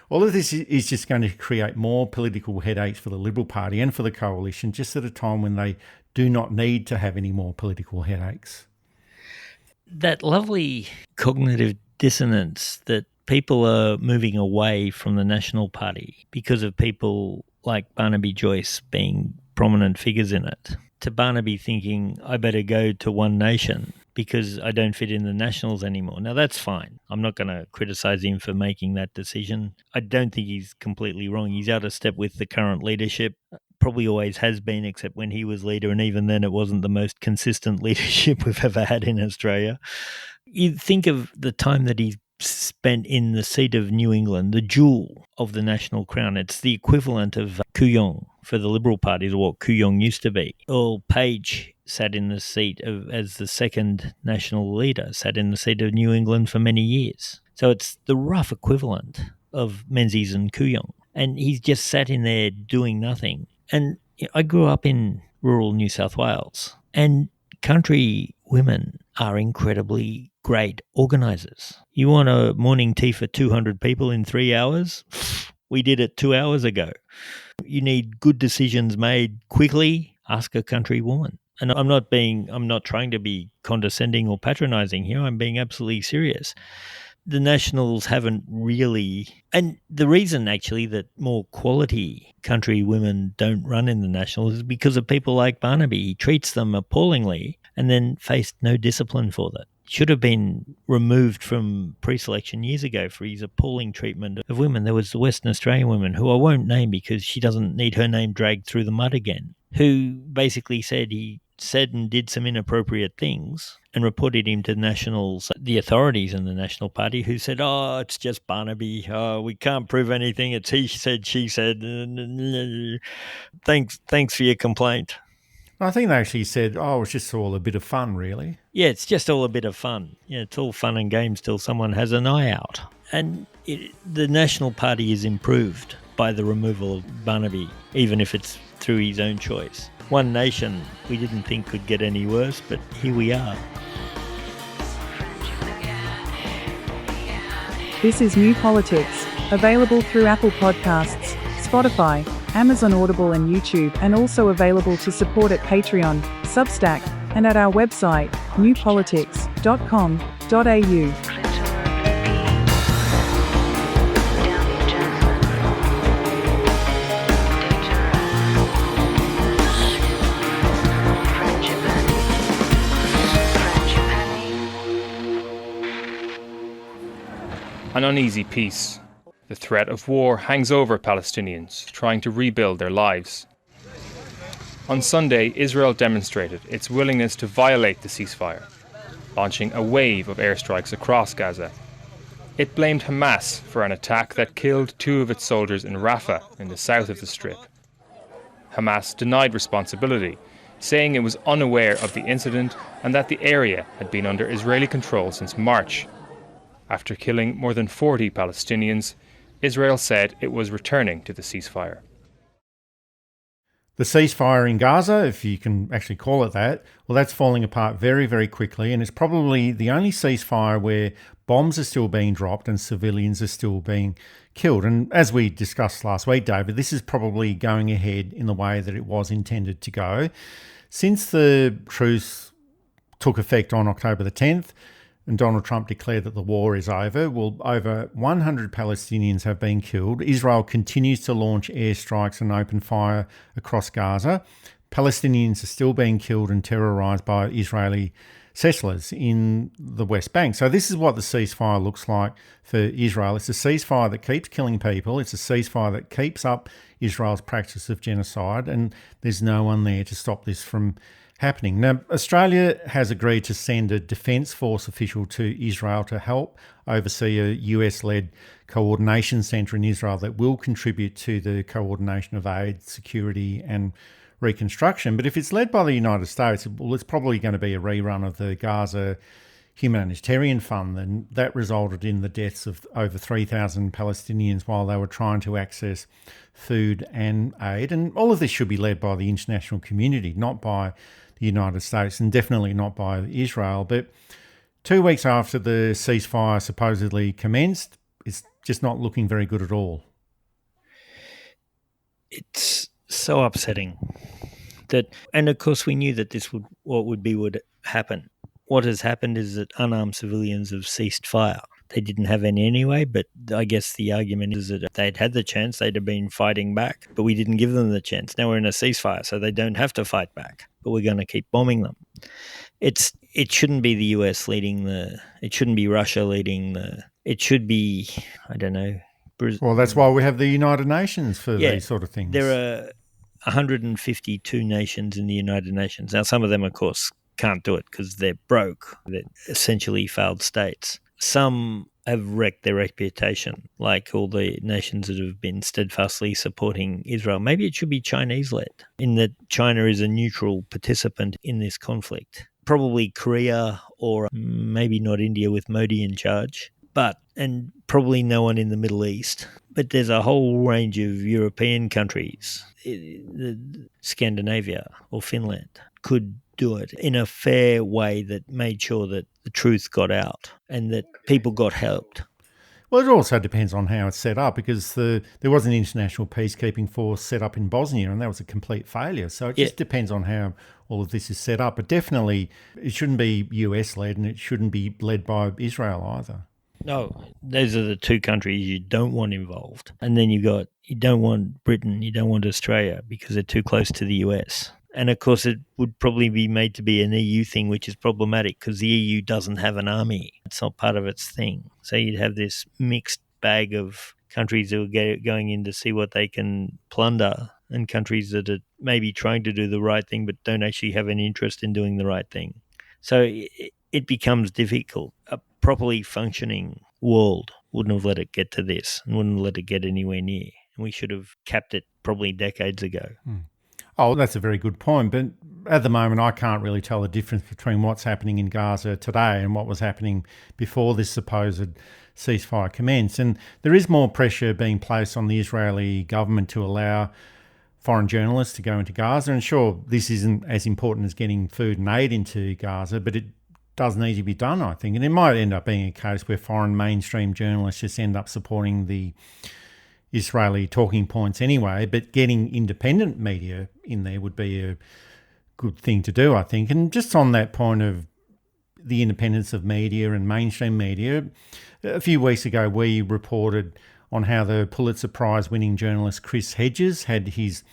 B: All of this is just going to create more political headaches for the Liberal Party and for the coalition, just at a time when they do not need to have any more political headaches.
C: That lovely cognitive dissonance that people are moving away from the National Party because of people like Barnaby Joyce being prominent figures in it, to Barnaby thinking, I better go to One Nation because I don't fit in the Nationals anymore. Now, that's fine. I'm not going to criticise him for making that decision. I don't think he's completely wrong. He's out of step with the current leadership. Probably always has been, except when he was leader, and even then it wasn't the most consistent leadership we've ever had in Australia. You think of the time that he spent in the seat of New England, the jewel of the national crown. It's the equivalent of Kooyong for the Liberal Party, or what Kooyong used to be. Earl Page sat in the seat as the second national leader, sat in the seat of New England for many years. So it's the rough equivalent of Menzies and Kooyong. And he's just sat in there doing nothing. And I grew up in rural New South Wales, and country women are incredibly great organisers. You want a morning tea for 200 people in 3 hours? We did it 2 hours ago. You need good decisions made quickly? Ask a country woman. And I'm not trying to be condescending or patronising here. I'm being absolutely serious. The Nationals haven't really, and the reason actually that more quality country women don't run in the Nationals is because of people like Barnaby. He treats them appallingly and then faced no discipline for that. Should have been removed from pre-selection years ago for his appalling treatment of women. There was the Western Australian woman, who I won't name because she doesn't need her name dragged through the mud again, who basically said he said and did some inappropriate things and reported him to Nationals, the authorities in the National Party, who said, oh, it's just Barnaby. Oh, we can't prove anything. It's he said, she said. Thanks for your complaint.
B: I think they actually said, oh, it's just all a bit of fun, really.
C: Yeah, it's just all a bit of fun. Yeah, it's all fun and games till someone has an eye out. And the National Party is improved by the removal of Barnaby, even if it's through his own choice. One Nation we didn't think could get any worse, but here we are.
A: This is New Politics, available through Apple Podcasts, Spotify, Amazon Audible and YouTube, and also available to support at Patreon, Substack, and at our website, newpolitics.com.au.
L: An uneasy peace. The threat of war hangs over Palestinians trying to rebuild their lives. On Sunday, Israel demonstrated its willingness to violate the ceasefire, launching a wave of airstrikes across Gaza. It blamed Hamas for an attack that killed 2 of its soldiers in Rafah, in the south of the Strip. Hamas denied responsibility, saying it was unaware of the incident and that the area had been under Israeli control since March. After killing more than 40 Palestinians, Israel said it was returning to the ceasefire.
B: The ceasefire in Gaza, if you can actually call it that, well, that's falling apart very, very quickly, and it's probably the only ceasefire where bombs are still being dropped and civilians are still being killed. And as we discussed last week, David, this is probably going ahead in the way that it was intended to go. Since the truce took effect on October the 10th, and Donald Trump declared that the war is over, well, over 100 Palestinians have been killed. Israel continues to launch airstrikes and open fire across Gaza. Palestinians are still being killed and terrorised by Israeli settlers in the West Bank. So this is what the ceasefire looks like for Israel. It's a ceasefire that keeps killing people. It's a ceasefire that keeps up Israel's practice of genocide, and there's no one there to stop this from happening. Now, Australia has agreed to send a Defence Force official to Israel to help oversee a US-led coordination centre in Israel that will contribute to the coordination of aid, security and reconstruction. But if it's led by the United States, well, it's probably going to be a rerun of the Gaza Humanitarian Fund, and that resulted in the deaths of over 3,000 Palestinians while they were trying to access food and aid. And all of this should be led by the international community, not by the United States, and definitely not by Israel. But 2 weeks after the ceasefire supposedly commenced, it's just not looking very good at all.
C: It's so upsetting that, and of course we knew that this would happen. What has happened is that unarmed civilians have ceased fire. They didn't have any anyway, but I guess the argument is that if they'd had the chance, they'd have been fighting back, but we didn't give them the chance. Now we're in a ceasefire, so they don't have to fight back, but we're going to keep bombing them. It shouldn't be the US leading it shouldn't be Russia leading it should be, I don't know.
B: Well, that's why we have the United Nations for these sort of things.
C: There are 152 nations in the United Nations. Now, some of them, of course, can't do it because they're broke. They're essentially failed states. Some have wrecked their reputation, like all the nations that have been steadfastly supporting Israel. Maybe it should be Chinese-led, in that China is a neutral participant in this conflict. Probably Korea, or maybe not India with Modi in charge, and probably no one in the Middle East. But there's a whole range of European countries, Scandinavia or Finland, could do it in a fair way that made sure that the truth got out and that people got helped.
B: Well, it also depends on how it's set up, because there was an international peacekeeping force set up in Bosnia, and that was a complete failure. So it just depends on how all of this is set up. But definitely it shouldn't be US-led, and it shouldn't be led by Israel either.
C: No, those are the two countries you don't want involved. And then you don't want Britain, you don't want Australia, because they're too close to the US. And of course, it would probably be made to be an EU thing, which is problematic because the EU doesn't have an army. It's not part of its thing. So you'd have this mixed bag of countries that are going in to see what they can plunder, and countries that are maybe trying to do the right thing but don't actually have any interest in doing the right thing. So it becomes difficult. A properly functioning world wouldn't have let it get to this and wouldn't have let it get anywhere near. And we should have capped it probably decades ago.
B: Oh, that's a very good point. But at the moment, I can't really tell the difference between what's happening in Gaza today and what was happening before this supposed ceasefire commenced. And there is more pressure being placed on the Israeli government to allow foreign journalists to go into Gaza. And sure, this isn't as important as getting food and aid into Gaza, but it does need to be done, I think. And it might end up being a case where foreign mainstream journalists just end up supporting the Israeli talking points anyway, but getting independent media in there would be a good thing to do, I think. And just on that point of the independence of media and mainstream media, a few weeks ago we reported on how the Pulitzer Prize winning journalist Chris Hedges had his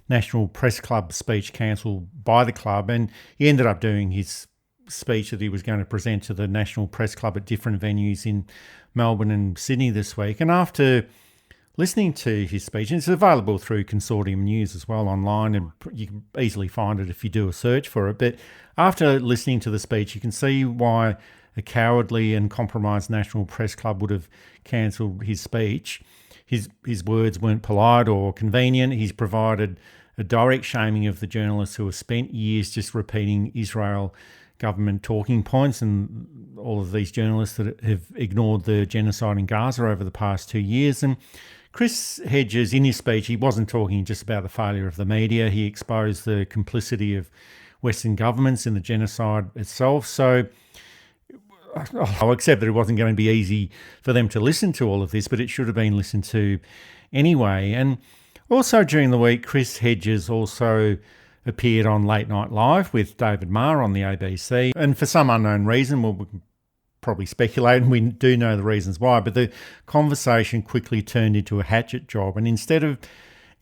B: National Press Club speech cancelled by the club, and he ended up doing his speech that he was going to present to the National Press Club at different venues in Melbourne and Sydney this week. And after listening to his speech, and it's available through Consortium News as well online, and you can easily find it if you do a search for it. But after listening to the speech, you can see why a cowardly and compromised National Press Club would have cancelled his speech. His words weren't polite or convenient. He's provided a direct shaming of the journalists who have spent years just repeating Israel government talking points and all of these journalists that have ignored the genocide in Gaza over the past 2 years. And Chris Hedges, in his speech, he wasn't talking just about the failure of the media. He exposed the complicity of Western governments in the genocide itself. So I'll accept that it wasn't going to be easy for them to listen to all of this, but it should have been listened to anyway. And also during the week, Chris Hedges also appeared on Late Night Live with David Marr on the ABC. And for some unknown reason, we can probably speculate, and we do know the reasons why, but the conversation quickly turned into a hatchet job. And instead of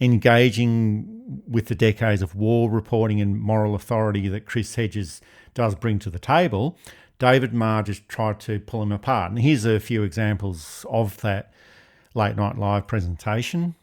B: engaging with the decades of war reporting and moral authority that Chris Hedges does bring to the table, David Marr just tried to pull him apart. And here's a few examples of that Late Night Live presentation.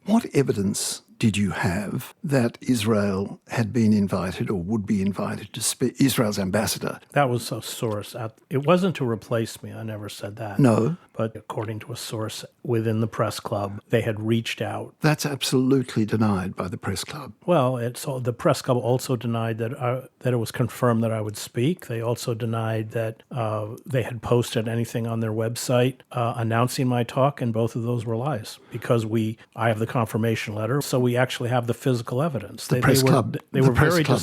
M: What evidence did you have that Israel had been invited or would be invited to speak, Israel's ambassador?
N: That was a source. It wasn't to replace me. I never said that.
M: No.
N: But according to a source within the press club, they had reached out.
M: That's absolutely denied by the press club.
N: Well, the press club also denied that it was confirmed that I would speak. They also denied that they had posted anything on their website announcing my talk, and both of those were lies because I have the confirmation letter, so we actually have the physical evidence.
M: The press club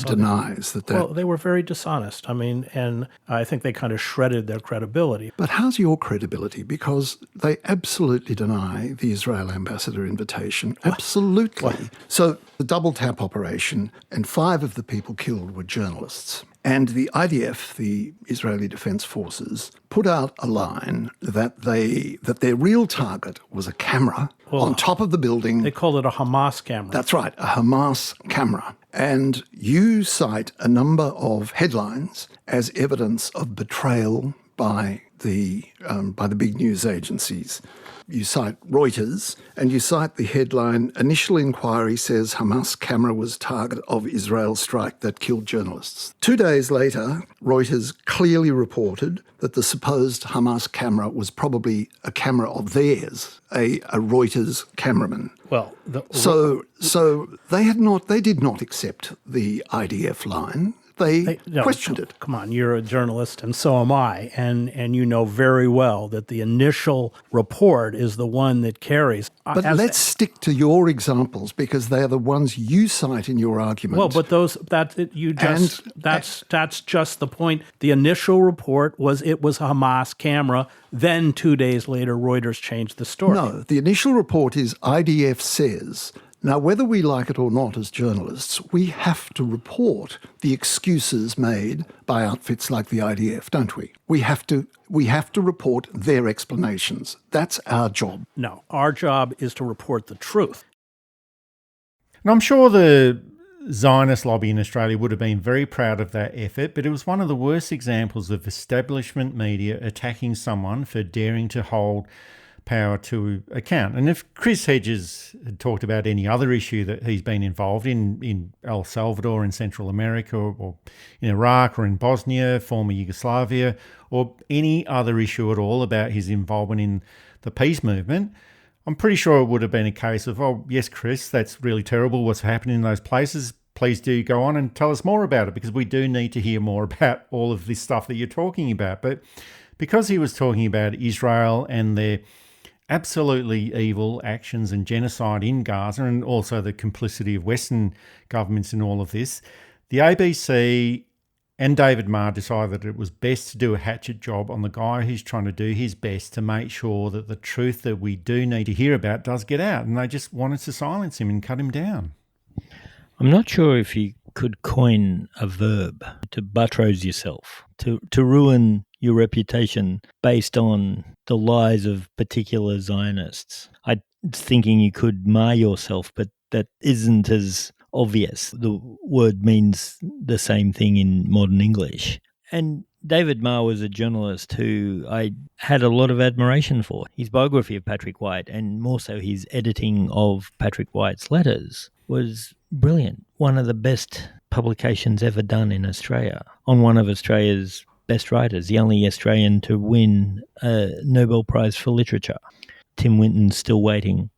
M: denies that.
N: Well, they were very dishonest. I mean, and I think they kind of shredded their credibility.
M: But how's your credibility? Because they absolutely deny the Israel ambassador invitation. Absolutely.
N: What?
M: So the double tap operation, and 5 of the people killed were journalists. And the IDF, the Israeli Defense Forces, put out a line that their real target was a camera on top of the building.
N: They called it a Hamas camera.
M: That's right, a Hamas camera. And you cite a number of headlines as evidence of betrayal by the big news agencies. You cite Reuters, and you cite the headline, "Initial inquiry says Hamas camera was target of Israel strike that killed journalists." 2 days later, Reuters clearly reported that the supposed Hamas camera was probably a camera of theirs, a Reuters cameraman.
N: Well,
M: so they did not accept the IDF line. They questioned it.
N: Come on, you're a journalist, and so am I, and you know very well that the initial report is the one that carries.
M: But let's stick to your examples because they are the ones you cite in your argument.
N: Well, but that's just the point. The initial report was it was a Hamas camera. Then 2 days later, Reuters changed the story.
M: No, the initial report is IDF says. Now, whether we like it or not as journalists, we have to report the excuses made by outfits like the IDF, don't we? We have to report their explanations. That's our job.
N: No, our job is to report the truth.
B: And I'm sure the Zionist lobby in Australia would have been very proud of that effort, but it was one of the worst examples of establishment media attacking someone for daring to hold power to account. And if Chris Hedges had talked about any other issue that he's been involved in El Salvador, in Central America, or in Iraq, or in Bosnia, former Yugoslavia, or any other issue at all about his involvement in the peace movement, I'm pretty sure it would have been a case of, oh, yes, Chris, that's really terrible what's happening in those places. Please do go on and tell us more about it, because we do need to hear more about all of this stuff that you're talking about. But because he was talking about Israel and their absolutely evil actions and genocide in Gaza, and also the complicity of Western governments in all of this, the ABC and David Marr decided that it was best to do a hatchet job on the guy who's trying to do his best to make sure that the truth that we do need to hear about does get out. And they just wanted to silence him and cut him down.
C: I'm not sure if you could coin a verb to buttrose yourself, to ruin your reputation based on the lies of particular Zionists. I'm thinking you could mar yourself, but that isn't as obvious. The word means the same thing in modern English. And David Marr was a journalist who I had a lot of admiration for. His biography of Patrick White, and more so his editing of Patrick White's letters, was brilliant. One of the best publications ever done in Australia, on one of Australia's best writers, the only Australian to win a Nobel Prize for Literature. Tim Winton's still waiting.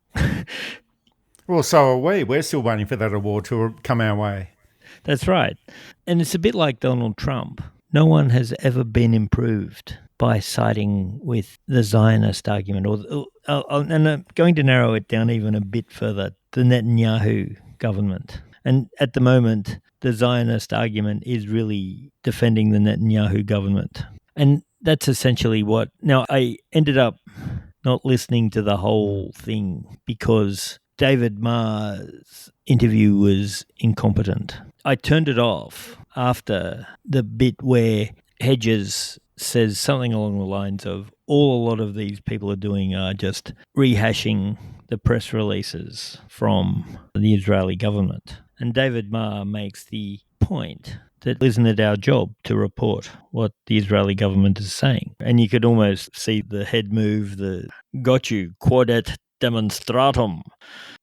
B: Well, so are we. We're still waiting for that award to come our way.
C: That's right. And it's a bit like Donald Trump. No one has ever been improved by siding with the Zionist argument. And I'm going to narrow it down even a bit further, the Netanyahu government. And at the moment, the Zionist argument is really defending the Netanyahu government. And that's essentially what... Now, I ended up not listening to the whole thing because David Marr's interview was incompetent. I turned it off after the bit where Hedges says something along the lines of, all a lot of these people are doing are just rehashing the press releases from the Israeli government. And David Marr makes the point that isn't it our job to report what the Israeli government is saying? And you could almost see the head move, the got you, quodet demonstratum.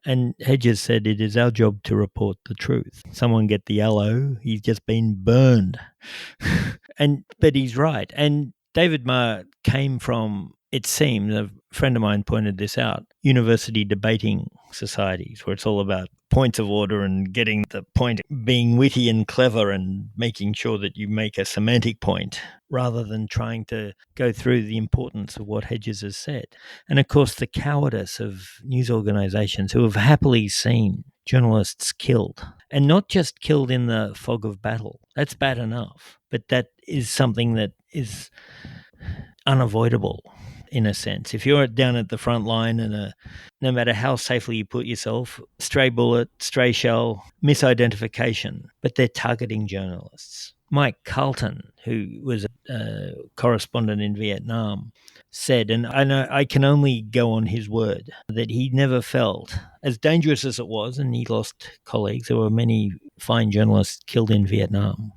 C: And Hedges said it is our job to report the truth. Someone get the aloe, he's just been burned. But he's right. And David Marr came from, it seems, a friend of mine pointed this out, university debating societies where it's all about points of order and getting the point, being witty and clever and making sure that you make a semantic point rather than trying to go through the importance of what Hedges has said. And of course, the cowardice of news organisations who have happily seen journalists killed, and not just killed in the fog of battle. That's bad enough, but that is something that is unavoidable in a sense. If you're down at the front line and no matter how safely you put yourself, stray bullet, stray shell, misidentification, but they're targeting journalists. Mike Carlton, who was a correspondent in Vietnam, said, and I know I can only go on his word, that he never felt, as dangerous as it was, and he lost colleagues, there were many fine journalists killed in Vietnam,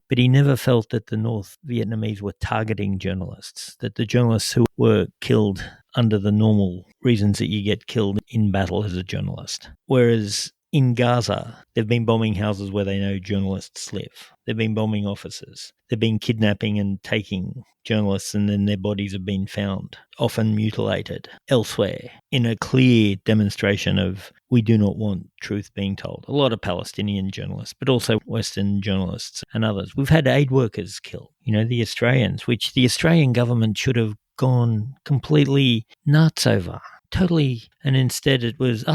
C: but he never felt that the North Vietnamese were targeting journalists, that the journalists who were killed under the normal reasons that you get killed in battle as a journalist. Whereas in Gaza, they've been bombing houses where they know journalists live. They've been bombing offices. They've been kidnapping and taking journalists, and then their bodies have been found, often mutilated, elsewhere, in a clear demonstration of we do not want truth being told. A lot of Palestinian journalists, but also Western journalists and others. We've had aid workers killed, the Australians, which the Australian government should have gone completely nuts over. Totally. And instead it was,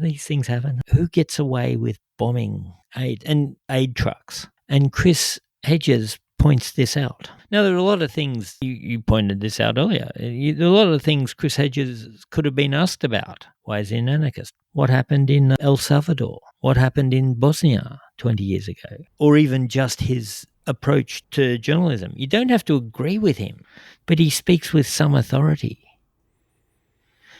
C: these things happen. Who gets away with bombing aid trucks? And Chris Hedges points this out. Now, there are a lot of things, you pointed this out earlier, there are a lot of things Chris Hedges could have been asked about. Why is he an anarchist? What happened in El Salvador? What happened in Bosnia 20 years ago? Or even just his approach to journalism. You don't have to agree with him, but he speaks with some authority.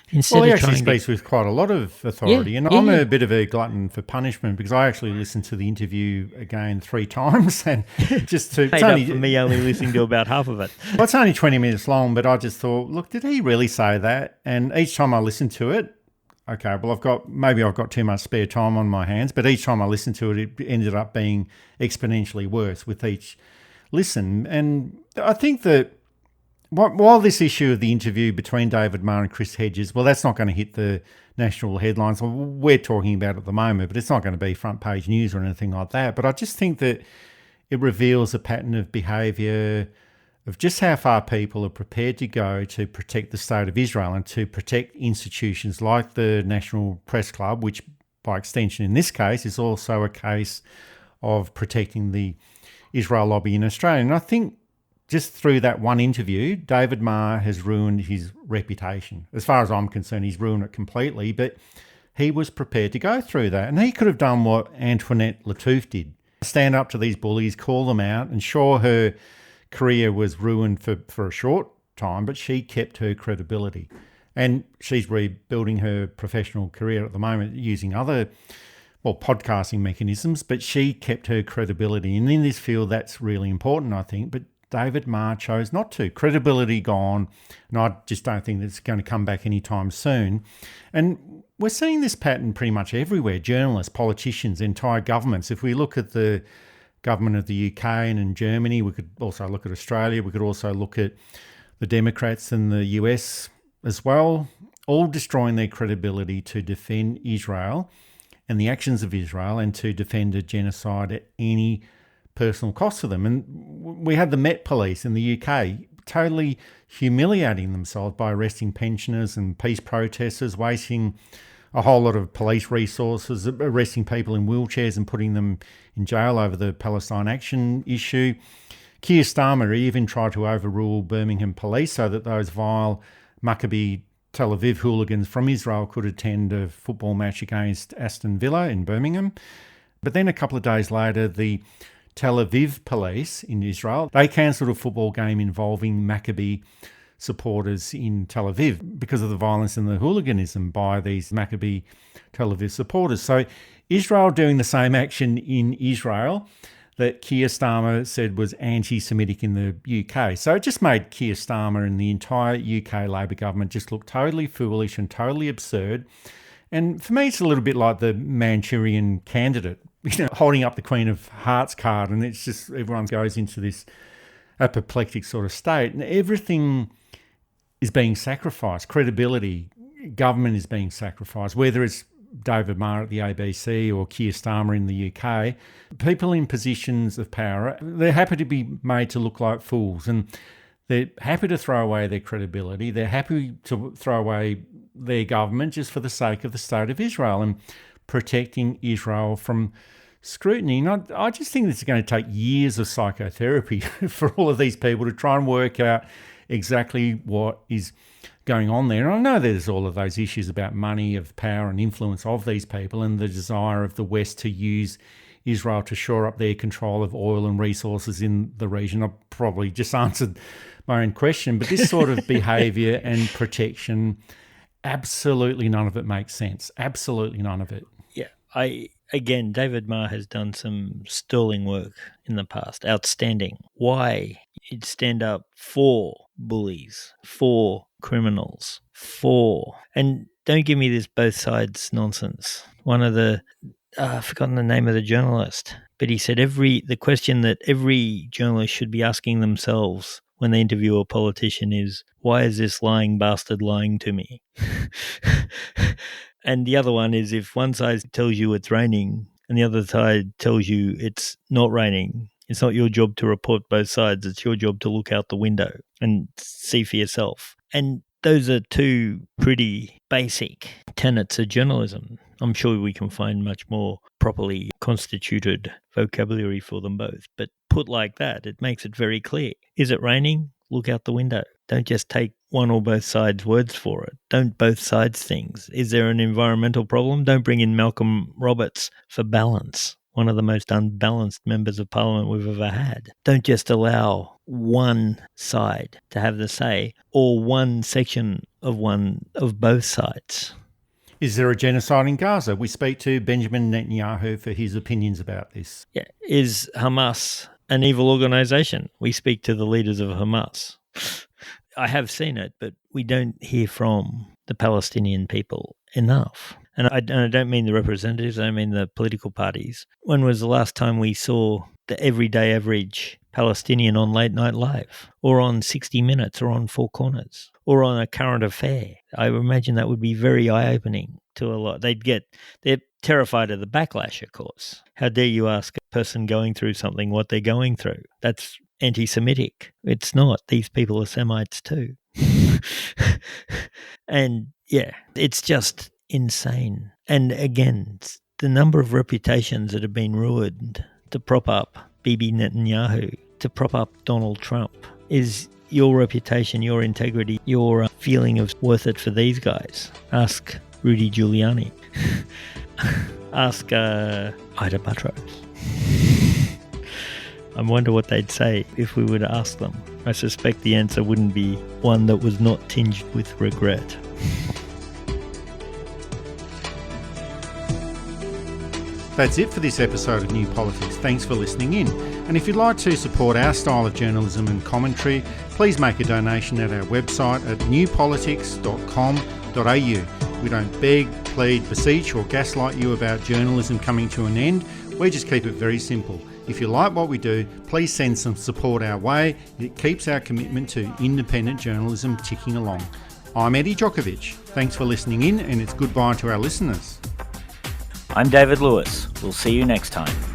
B: He actually speaks with quite a lot of authority. I'm a bit of a glutton for punishment because I actually listened to the interview again 3 times. And just to...
C: Paid up for me only listening to about half of it.
B: Well, it's only 20 minutes long, but I just thought, look, did he really say that? And each time I listened to it, okay, well, I've got too much spare time on my hands, but each time I listened to it, it ended up being exponentially worse with each listen. And I think that while this issue of the interview between David Marr and Chris Hedges, well, that's not going to hit the national headlines. We're talking about it at the moment, but it's not going to be front page news or anything like that. But I just think that it reveals a pattern of behaviour of just how far people are prepared to go to protect the state of Israel and to protect institutions like the National Press Club, which by extension in this case is also a case of protecting the Israel lobby in Australia. And I think just through that one interview, David Marr has ruined his reputation. As far as I'm concerned, he's ruined it completely, but he was prepared to go through that. And he could have done what Antoinette Lattouf did, stand up to these bullies, call them out, and sure, her career was ruined for a short time, but she kept her credibility. And she's rebuilding her professional career at the moment using other, podcasting mechanisms, but she kept her credibility. And in this field, that's really important, I think. But David Marr chose not to. Credibility gone, and I just don't think that's going to come back anytime soon. And we're seeing this pattern pretty much everywhere. Journalists, politicians, entire governments. If we look at the government of the UK and in Germany, we could also look at Australia. We could also look at the Democrats in the US as well, all destroying their credibility to defend Israel. and the actions of Israel and to defend a genocide at any personal cost to them. And we had the Met Police in the UK totally humiliating themselves by arresting pensioners and peace protesters, wasting a whole lot of police resources, arresting people in wheelchairs and putting them in jail over the Palestine Action issue. Keir Starmer even tried to overrule Birmingham police so that those vile Maccabi Tel Aviv hooligans from Israel could attend a football match against Aston Villa in Birmingham. But then a couple of days later, the Tel Aviv police in Israel, they cancelled a football game involving Maccabi supporters in Tel Aviv because of the violence and the hooliganism by these Maccabi Tel Aviv supporters. So Israel doing the same action in Israel that Keir Starmer said was anti-Semitic in the UK. So it just made Keir Starmer and the entire UK Labor government just look totally foolish and totally absurd. And for me, it's a little bit like the Manchurian Candidate, holding up the Queen of Hearts card, and it's just everyone goes into this apoplectic sort of state. And everything is being sacrificed. Credibility, government is being sacrificed, whether it's David Marr at the ABC or Keir Starmer in the UK. People in positions of power, they're happy to be made to look like fools, and they're happy to throw away their credibility. They're happy to throw away their government just for the sake of the State of Israel and protecting Israel from scrutiny. And I just think it's going to take years of psychotherapy for all of these people to try and work out exactly what is going on there. And I know there's all of those issues about money, of power and influence of these people, and the desire of the West to use Israel to shore up their control of oil and resources in the region. I probably just answered my own question, but this sort of behaviour and protection, absolutely none of it makes sense. Absolutely none of it.
C: Yeah, Again, David Marr has done some sterling work in the past, outstanding. Why you'd stand up for bullies, for criminals, and don't give me this both sides nonsense. One of the, I've forgotten the name of the journalist, but he said the question that every journalist should be asking themselves when they interview a politician is, why is this lying bastard lying to me? And the other one is, if one side tells you it's raining and the other side tells you it's not raining, it's not your job to report both sides. It's your job to look out the window and see for yourself. And those are two pretty basic tenets of journalism. I'm sure we can find much more properly constituted vocabulary for them both. But put like that, it makes it very clear. Is it raining? Look out the window. Don't just take one or both sides' words for it. Don't both sides things. Is there an environmental problem? Don't bring in Malcolm Roberts for balance, one of the most unbalanced members of parliament we've ever had. Don't just allow one side to have the say, or one section of both sides.
B: Is there a genocide in Gaza? We speak to Benjamin Netanyahu for his opinions about this.
C: Yeah. Is Hamas an evil organisation? We speak to the leaders of Hamas. I have seen it, but we don't hear from the Palestinian people enough. And I don't mean the representatives, I mean the political parties. When was the last time we saw the everyday average Palestinian on Late Night Live, or on 60 Minutes, or on Four Corners, or on A Current Affair? I imagine that would be very eye-opening to a lot. They're terrified of the backlash, of course. How dare you ask a person going through something what they're going through? That's anti-Semitic. It's not. These people are Semites too. And yeah, it's just insane. And again, the number of reputations that have been ruined to prop up Bibi Netanyahu, to prop up Donald Trump, is your reputation, your integrity, your feeling of worth it for these guys. Ask Rudy Giuliani. Ask Ida Buttrose. I wonder what they'd say if we were to ask them. I suspect the answer wouldn't be one that was not tinged with regret.
B: That's it for this episode of New Politics. Thanks for listening in. And if you'd like to support our style of journalism and commentary, please make a donation at our website at newpolitics.com.au. We don't beg, plead, beseech or gaslight you about journalism coming to an end. We just keep it very simple. If you like what we do, please send some support our way. It keeps our commitment to independent journalism ticking along. I'm Eddie Jokovic. Thanks for listening in, and it's goodbye to our listeners.
O: I'm David Lewis. We'll see you next time.